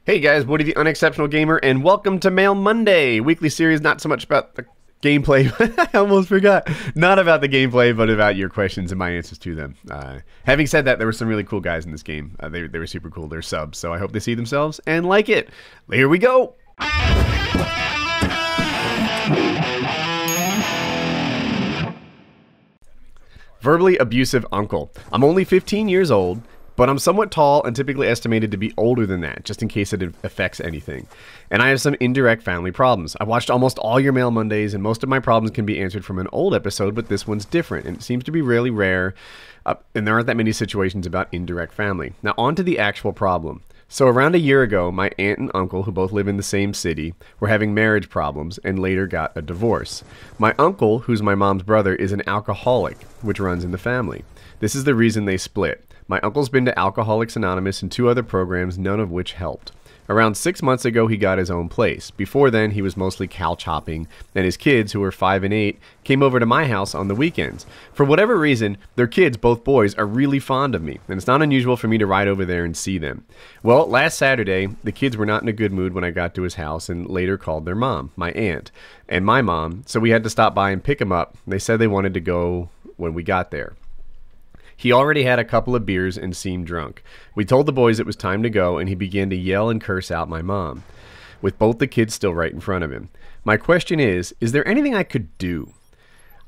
Hey guys, Woody the Unexceptional Gamer, and welcome to Mail Monday, weekly series not so much about the gameplay, I almost forgot, not about the gameplay, but about your questions and my answers to them. Having said that, there were some really cool guys in this game. They were super cool, they're subs, so I hope they see themselves and like it. Here we go! Verbally abusive uncle. I'm only 15 years old, but I'm somewhat tall and typically estimated to be older than that, just in case it affects anything. And I have some indirect family problems. I watched almost all your Mail Mondays, and most of my problems can be answered from an old episode, but this one's different, and it seems to be really rare, and there aren't that many situations about indirect family. Now, on to the actual problem. So around a year ago, my aunt and uncle, who both live in the same city, were having marriage problems and later got a divorce. My uncle, who's my mom's brother, is an alcoholic, which runs in the family. This is the reason they split. My uncle's been to Alcoholics Anonymous and 2 other programs, none of which helped. Around 6 months ago, he got his own place. Before then, he was mostly couch hopping, and his kids, who were 5 and 8, came over to my house on the weekends. For whatever reason, their kids, both boys, are really fond of me, and it's not unusual for me to ride over there and see them. Well, last Saturday, the kids were not in a good mood when I got to his house and later called their mom, my aunt, and my mom, so we had to stop by and pick them up. They said they wanted to go when we got there. He already had a couple of beers and seemed drunk. We told the boys it was time to go, and he began to yell and curse out my mom, with both the kids still right in front of him. My question is there anything I could do?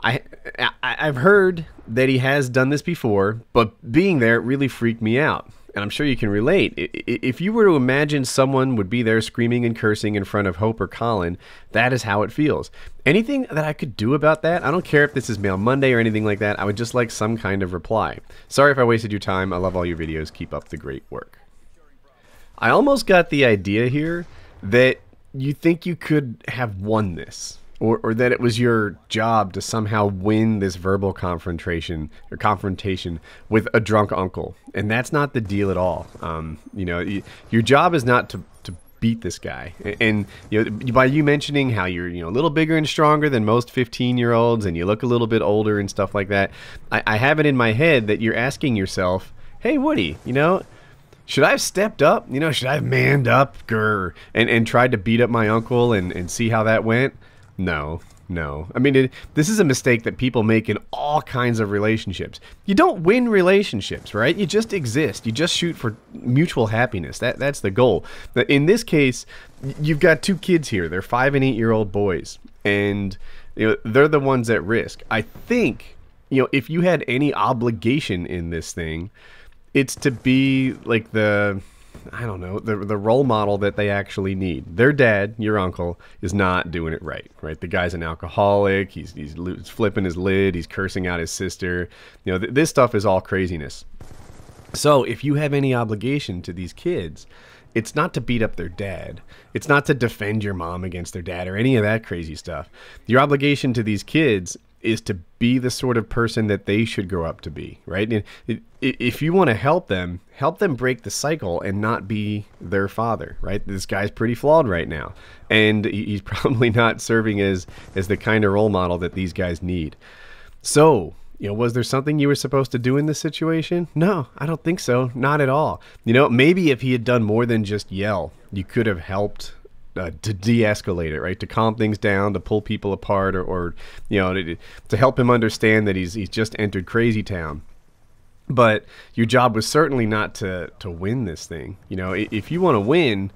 I've heard that he has done this before, but being there really freaked me out. And I'm sure you can relate. If you were to imagine someone would be there screaming and cursing in front of Hope or Colin, that is how it feels. Anything that I could do about that? I don't care if this is Mail Monday or anything like that. I would just like some kind of reply. Sorry if I wasted your time. I love all your videos. Keep up the great work. I almost got the idea here that you think you could have won this. Or that it was your job to somehow win this verbal confrontation with a drunk uncle, and that's not the deal at all. Your job is not to beat this guy, and by you mentioning how you're a little bigger and stronger than most 15-year-olds, and you look a little bit older and stuff like that. I have it in my head that you're asking yourself, "Hey, Woody, should I have stepped up? Should I have manned up, and tried to beat up my uncle and see how that went?" No. I mean, this is a mistake that people make in all kinds of relationships. You don't win relationships, right? You just exist. You just shoot for mutual happiness. That's the goal. But in this case, you've got 2 kids here. They're 5 and 8-year-old boys, and they're the ones at risk. I think if you had any obligation in this thing, it's to be like the role model that they actually need. Their dad, your uncle, is not doing it right? The guy's an alcoholic. He's flipping his lid. He's cursing out his sister. This stuff is all craziness. So if you have any obligation to these kids, it's not to beat up their dad. It's not to defend your mom against their dad or any of that crazy stuff. Your obligation to these kids is to be the sort of person that they should grow up to be, right? If you want to help them break the cycle and not be their father, right? This guy's pretty flawed right now, and he's probably not serving as the kind of role model that these guys need. So, was there something you were supposed to do in this situation? No, I don't think so. Not at all. Maybe if he had done more than just yell, you could have helped to de-escalate it, right? To calm things down, to pull people apart, or to help him understand that he's just entered crazy town. But your job was certainly not to win this thing. If you want to win,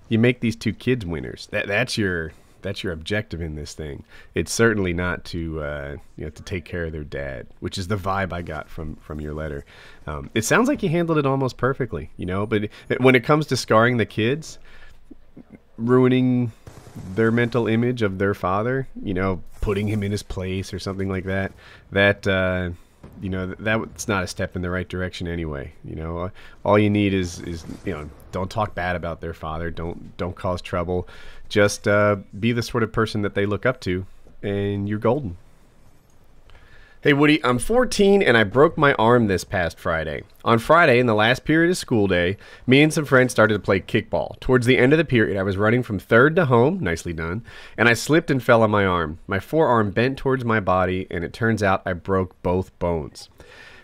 you make these 2 kids winners. That's your objective in this thing. It's certainly not to take care of their dad, which is the vibe I got from your letter. It sounds like you handled it almost perfectly, but when it comes to scarring the kids, ruining their mental image of their father, putting him in his place or something like that, that's not a step in the right direction anyway. All you need is don't talk bad about their father, don't cause trouble, just be the sort of person that they look up to, and you're golden. Hey Woody, I'm 14 and I broke my arm this past Friday. On Friday, in the last period of school day, me and some friends started to play kickball. Towards the end of the period, I was running from third to home, nicely done, and I slipped and fell on my arm. My forearm bent towards my body, and it turns out I broke both bones.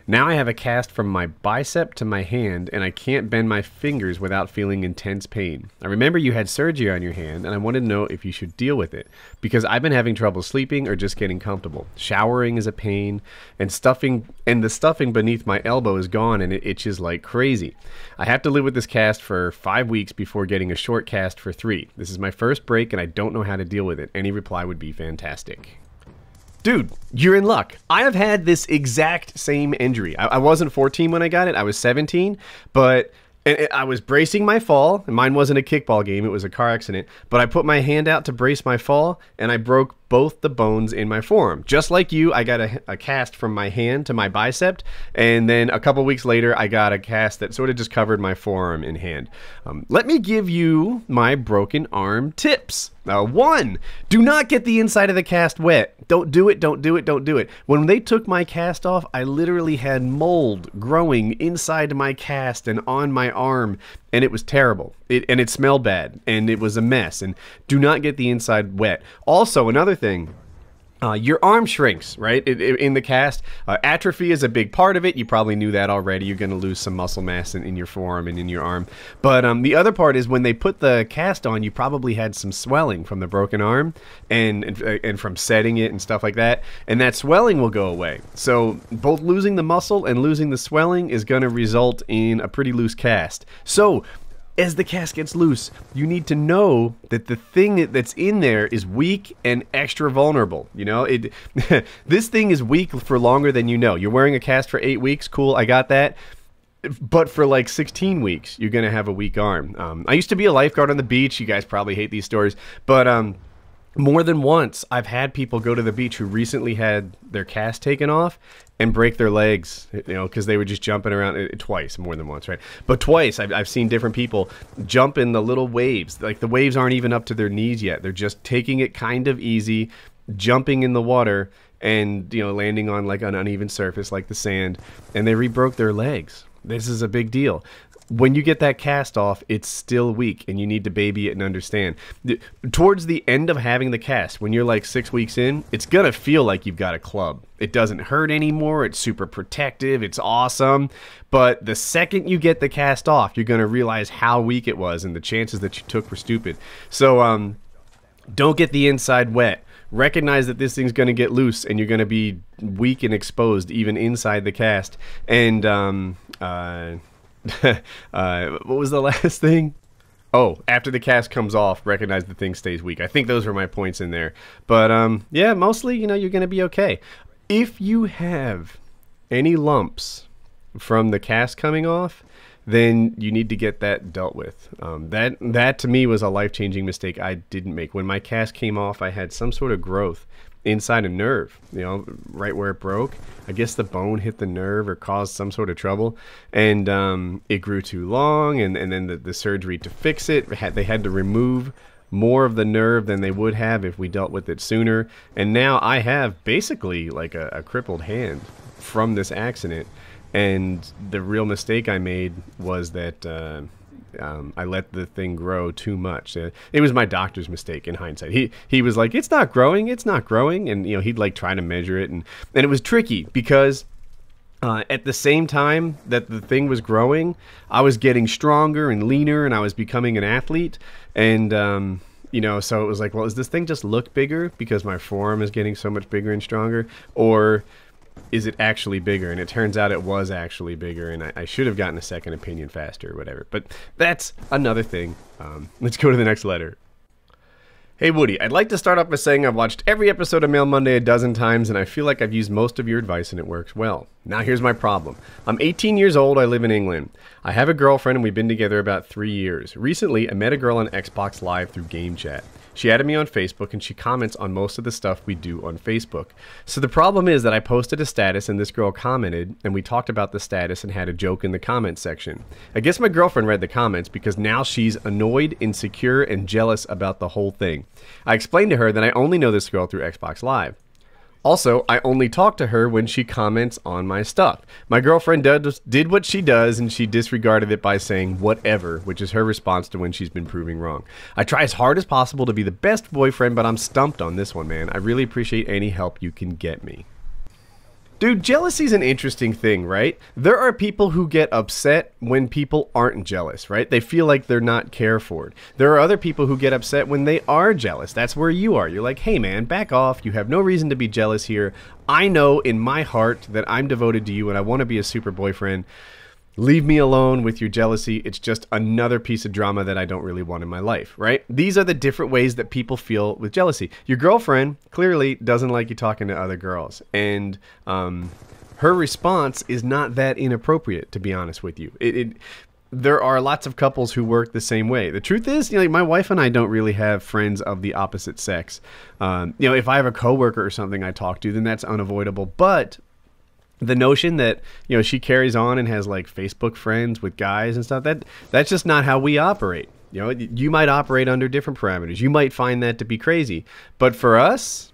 Now I have a cast from my bicep to my hand, and I can't bend my fingers without feeling intense pain. I remember you had surgery on your hand, and I wanted to know if you should deal with it, because I've been having trouble sleeping or just getting comfortable. Showering is a pain, and the stuffing beneath my elbow is gone, and it itches like crazy. I have to live with this cast for 5 weeks before getting a short cast for 3. This is my first break, and I don't know how to deal with it. Any reply would be fantastic. Dude, you're in luck. I have had this exact same injury. I wasn't 14 when I got it. I was 17, but I was bracing my fall. And mine wasn't a kickball game. It was a car accident. But I put my hand out to brace my fall, and I broke both the bones in my forearm. Just like you, I got a cast from my hand to my bicep, and then a couple weeks later, I got a cast that sort of just covered my forearm and hand. Let me give you my broken arm tips. 1, do not get the inside of the cast wet. Don't do it, don't do it, don't do it. When they took my cast off, I literally had mold growing inside my cast and on my arm, and it was terrible. It smelled bad, and it was a mess. And do not get the inside wet. Also, another thing, your arm shrinks, right? In the cast. Atrophy is a big part of it. You probably knew that already. You're going to lose some muscle mass in your forearm and in your arm. But the other part is when they put the cast on, you probably had some swelling from the broken arm and from setting it and stuff like that. And that swelling will go away. So both losing the muscle and losing the swelling is going to result in a pretty loose cast. So as the cast gets loose, you need to know that the thing that's in there is weak and extra vulnerable. You know, this thing is weak for longer than you know. You're wearing a cast for 8 weeks. Cool, I got that. But for like 16 weeks, you're going to have a weak arm. I used to be a lifeguard on the beach. You guys probably hate these stories. But more than once, I've had people go to the beach who recently had their cast taken off and break their legs, you know, because they were just jumping around twice, more than once, right? But twice, I've seen different people jump in the little waves. Like the waves aren't even up to their knees yet. They're just taking it kind of easy, jumping in the water and, you know, landing on like an uneven surface like the sand, and they re-broke their legs. This is a big deal. When you get that cast off, it's still weak, and you need to baby it and understand. Towards the end of having the cast, when you're like 6 weeks in, it's going to feel like you've got a club. It doesn't hurt anymore. It's super protective. It's awesome. But the second you get the cast off, you're going to realize how weak it was, and the chances that you took were stupid. So don't get the inside wet. Recognize that this thing's going to get loose, and you're going to be weak and exposed even inside the cast. And what was the last thing? Oh, after the cast comes off, recognize the thing stays weak. I think those were my points in there. But yeah, mostly, you know, you're going to be okay. If you have any lumps from the cast coming off, then you need to get that dealt with. That to me was a life-changing mistake I didn't make. When my cast came off, I had some sort of growth inside a nerve, you know, right where it broke. I guess the bone hit the nerve or caused some sort of trouble, and it grew too long, and then the surgery to fix it, they had to remove more of the nerve than they would have if we dealt with it sooner. And now I have basically like a crippled hand from this accident. And the real mistake I made was that I let the thing grow too much. It was my doctor's mistake in hindsight. He was like, it's not growing, and you know, he'd like try to measure it, and it was tricky because at the same time that the thing was growing, I was getting stronger and leaner, and I was becoming an athlete, and you know, so it was like, well, does this thing just look bigger because my forearm is getting so much bigger and stronger, or is it actually bigger? And it turns out it was actually bigger, and I should have gotten a second opinion faster or whatever. But that's another thing. Let's go to the next letter. Hey Woody, I'd like to start off by saying I've watched every episode of Mail Monday a dozen times, and I feel like I've used most of your advice and it works well. Now here's my problem. I'm 18 years old, I live in England. I have a girlfriend and we've been together about 3 years. Recently, I met a girl on Xbox Live through Game Chat. She added me on Facebook and she comments on most of the stuff we do on Facebook. So the problem is that I posted a status and this girl commented, and we talked about the status and had a joke in the comments section. I guess my girlfriend read the comments because now she's annoyed, insecure, and jealous about the whole thing. I explained to her that I only know this girl through Xbox Live. Also, I only talk to her when she comments on my stuff. My girlfriend did what she does, and she disregarded it by saying whatever, which is her response to when she's been proving wrong. I try as hard as possible to be the best boyfriend, but I'm stumped on this one, man. I really appreciate any help you can get me. Dude, jealousy's an interesting thing, right? There are people who get upset when people aren't jealous, right? They feel like they're not cared for. There are other people who get upset when they are jealous. That's where you are. You're like, hey man, back off. You have no reason to be jealous here. I know in my heart that I'm devoted to you and I want to be a super boyfriend. Leave me alone with your jealousy. It's just another piece of drama that I don't really want in my life, right? These are the different ways that people feel with jealousy. Your girlfriend clearly doesn't like you talking to other girls. And her response is not that inappropriate, to be honest with you. There are lots of couples who work the same way. The truth is, my wife and I don't really have friends of the opposite sex. If I have a coworker or something I talk to, then that's unavoidable. But the notion that she carries on and has like Facebook friends with guys and stuff, that's just not how we operate. You might operate under different parameters. You might find that to be crazy, but for us,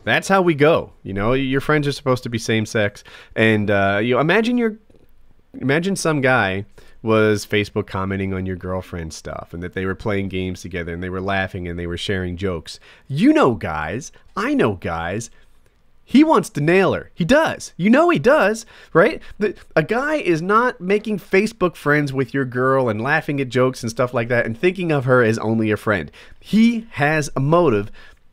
that's how we go. Your friends are supposed to be same sex, and imagine some guy was Facebook commenting on your girlfriend's stuff and that they were playing games together and they were laughing and they were sharing jokes. Guys, I know guys. He wants to nail her. He does. He does, right? A guy is not making Facebook friends with your girl and laughing at jokes and stuff like that and thinking of her as only a friend. He has a motive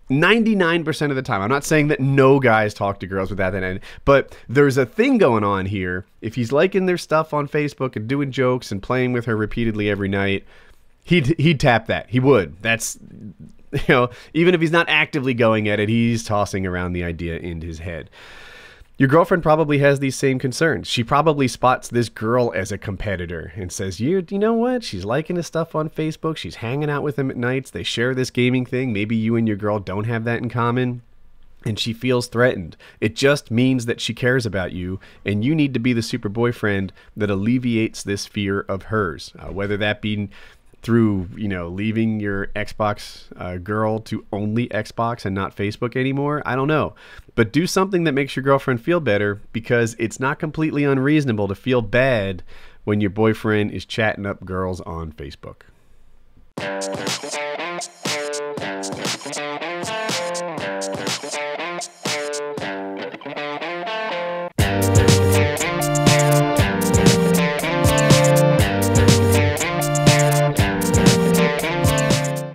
99% of the time. I'm not saying that no guys talk to girls without that end, but there's a thing going on here. If he's liking their stuff on Facebook and doing jokes and playing with her repeatedly every night, he'd tap that. He would. That's... even if he's not actively going at it, he's tossing around the idea in his head. Your girlfriend probably has these same concerns. She probably spots this girl as a competitor and says, you know what? She's liking his stuff on Facebook. She's hanging out with him at nights. They share this gaming thing. Maybe you and your girl don't have that in common. And she feels threatened. It just means that she cares about you, and you need to be the super boyfriend that alleviates this fear of hers, whether that be through, leaving your Xbox girl to only Xbox and not Facebook anymore. I don't know. But do something that makes your girlfriend feel better, because it's not completely unreasonable to feel bad when your boyfriend is chatting up girls on Facebook.